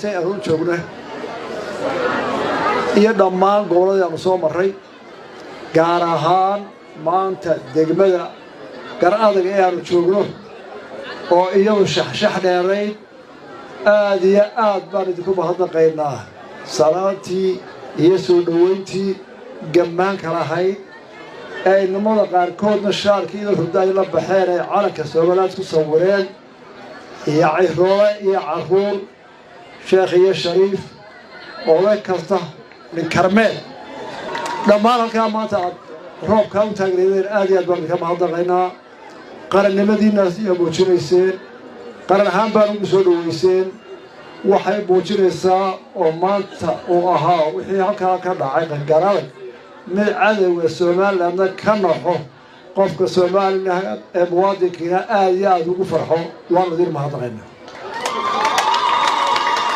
horreysay aanu joogno iyo dhammaan goboladii aanu soo marray gaar ahaan maanta degmada gar adag ee aanu joogno oo iyadu shaxshax dheerayd aad iyo aad baan idinku mahadnaqaynaa salaantii iyo soo dhoweyntii gammaanka lahayd ee inamada qaarkoodna shaarkii iyo hurda ay la baxeen ay calanka Soomaaliyeed ku sawireen iyo ciroole iyo caruur sheekh iyo shariif oo la kasta min karmeel dhammaan halkaa maanta aad roobka u taagneedeen aad iyo aad baan idinka mahadnaqaynaa qarannimadiinnaas iyo muujinayseen qaran ahaan baan ugu soo dhoweyseen waxay muujinaysaa oo maanta uu ahaa wixii halkaa ka dhacay qangaraday mid cadowga Somalilandna ka naxo qofka Soomaaliland ee muwaadinkiina aad iyo aad ugu farxo waan idin mahadnaqaynaa